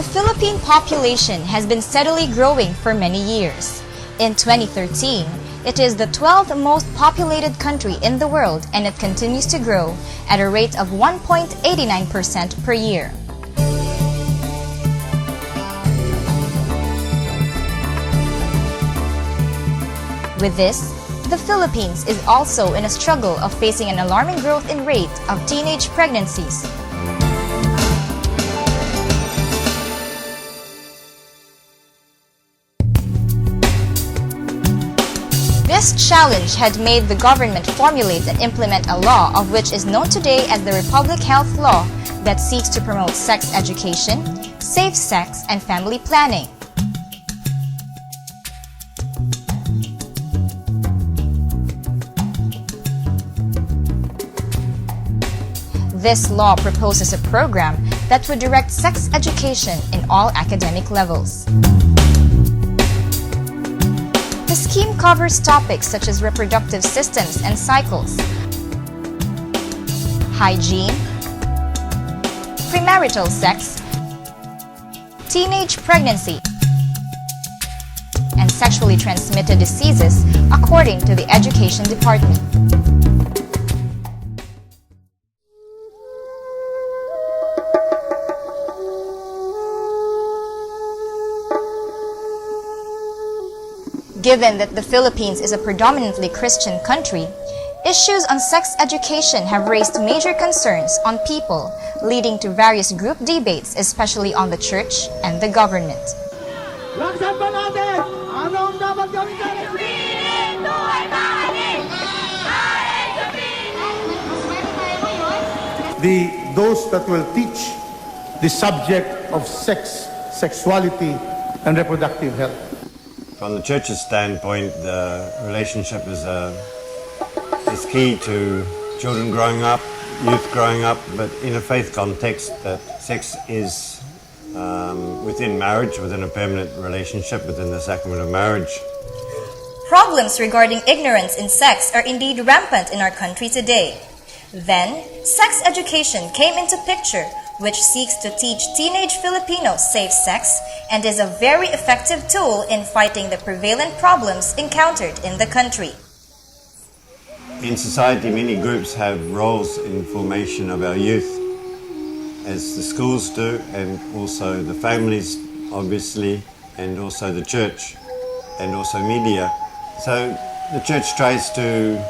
The Philippine population has been steadily growing for many years. In 2013, it is the 12th most populated country in the world, and it continues to grow at a rate of 1.89% per year. With this, the Philippines is also in a struggle of facing an alarming growth in rate of teenage pregnancies. This challenge had made the government formulate and implement a law of which is known today as the Republic Health Law that seeks to promote sex education, safe sex, and family planning. This law proposes a program that would direct sex education in all academic levels. The scheme covers topics such as reproductive systems and cycles, hygiene, premarital sex, teenage pregnancy, and sexually transmitted diseases according to the Education Department. Given that the Philippines is a predominantly Christian country, issues on sex education have raised major concerns on people, leading to various group debates, especially on the church and the government. Those that will teach the subject of sex, sexuality, and reproductive health. From the church's standpoint, the relationship is key to children growing up, youth growing up, but in a faith context, that sex is within marriage, within a permanent relationship, within the sacrament of marriage. Problems regarding ignorance in sex are indeed rampant in our country today. Then, sex education came into picture, which seeks to teach teenage Filipinos safe sex and is a very effective tool in fighting the prevalent problems encountered in the country. In society, many groups have roles in formation of our youth, as the schools do, and also the families, obviously, and also the church, and also media. So the church tries to,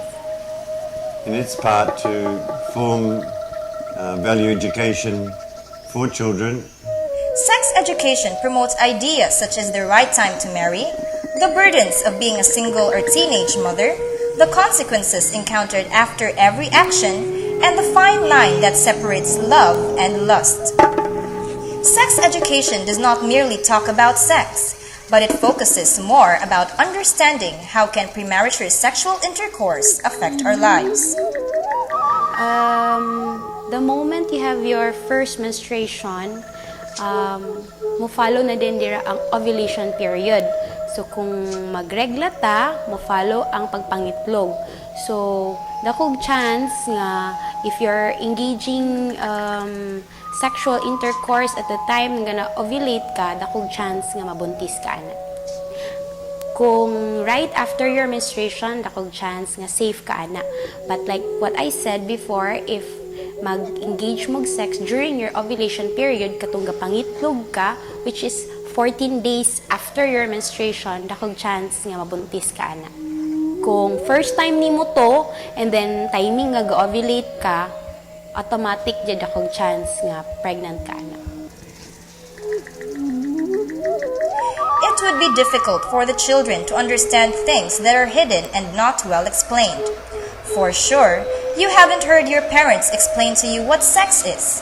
in its part, to form value education for children. Sex education promotes ideas such as the right time to marry, the burdens of being a single or teenage mother, the consequences encountered after every action, and the fine line that separates love and lust. Sex education does not merely talk about sex, but it focuses more about understanding how can premarital sexual intercourse affect our lives. The moment you have your first menstruation, mo-follow na din dira ang ovulation period. So kung magregla ta, mo-follow ang pagpangitlog. So dakog chance nga if you're engaging sexual intercourse at the time nga na-ovulate ka, dakog chance nga mabuntis ka na. Kung right after your menstruation, dakog chance nga safe ka na. But like what I said before, if mag-engage mo sex during your ovulation period, katong gapangitlog ka, which is 14 days after your menstruation, dakog chance nga mabuntis ka na. Kung first time nimo to, and then timing nga ga-ovulate ka, automatic jud dakog chance nga pregnant ka na. It would be difficult for the children to understand things that are hidden and not well explained. For sure, you haven't heard your parents explain to you what sex is.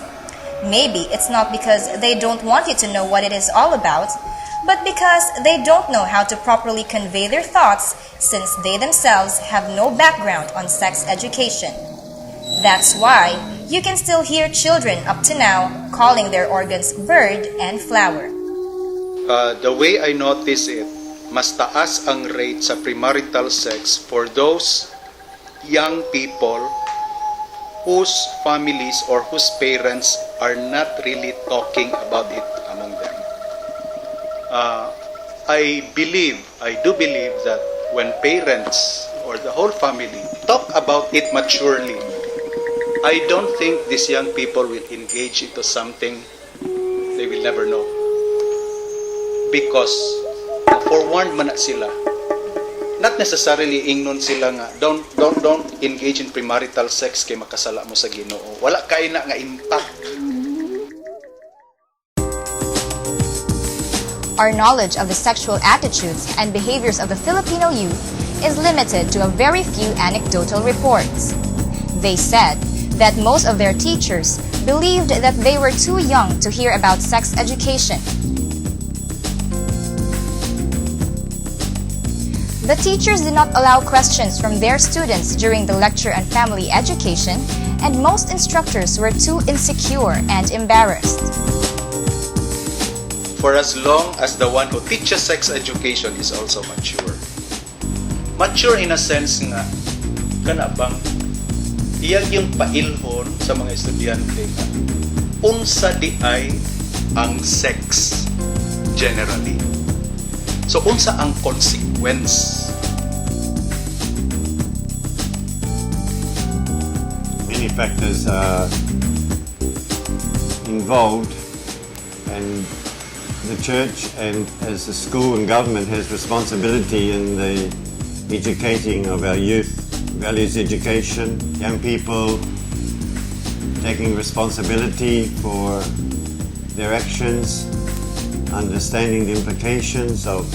Maybe it's not because they don't want you to know what it is all about, but because they don't know how to properly convey their thoughts since they themselves have no background on sex education. That's why you can still hear children up to now calling their organs bird and flower. The way I notice it, mas taas ang rate sa premarital sex for those young people whose families or whose parents are not really talking about it among them. I do believe that when parents or the whole family talk about it maturely, I don't think these young people will engage into something they will never know. Because forewarned man na sila. Not necessarily ingnon sila nga don't engage in premarital sex kay makasala mo sa Ginoo. Wala kay na nga impact. Our knowledge of the sexual attitudes and behaviors of the Filipino youth is limited to a very few anecdotal reports. They said that most of their teachers believed that they were too young to hear about sex education. The teachers did not allow questions from their students during the lecture on family education, and most instructors were too insecure and embarrassed. For as long as the one who teaches sex education is also mature. Mature in a sense nga, kana bang, iyag yung pailhon sa mga estudyante nga, unsa di ay ang sex generally. So, unsa ang consequence? Many factors are involved, and the church and as the school and government has responsibility in the educating of our youth, values education, young people taking responsibility for their actions, understanding the implications of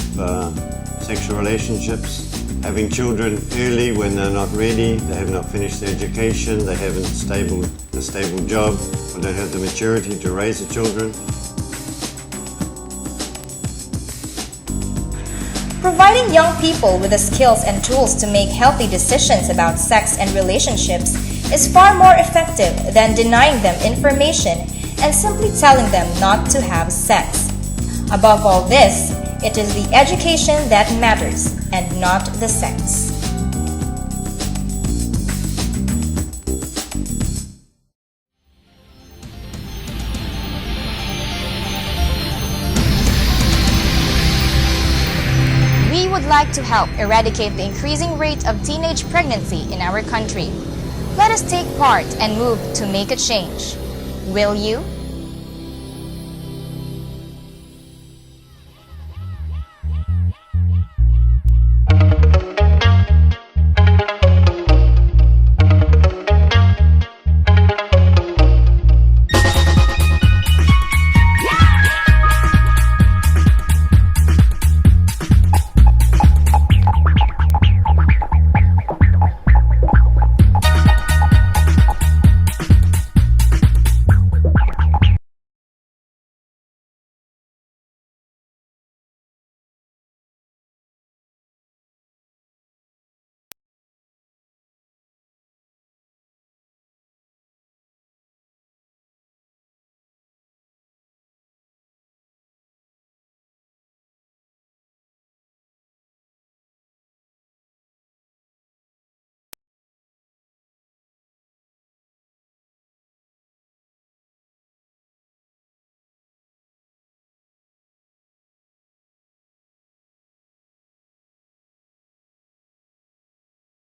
sexual relationships, having children early when they're not ready, they have not finished their education, they haven't a stable job, or don't have the maturity to raise the children. Providing young people with the skills and tools to make healthy decisions about sex and relationships is far more effective than denying them information and simply telling them not to have sex. Above all this, it is the education that matters and not the sex. We would like to help eradicate the increasing rate of teenage pregnancy in our country. Let us take part and move to make a change. Will you?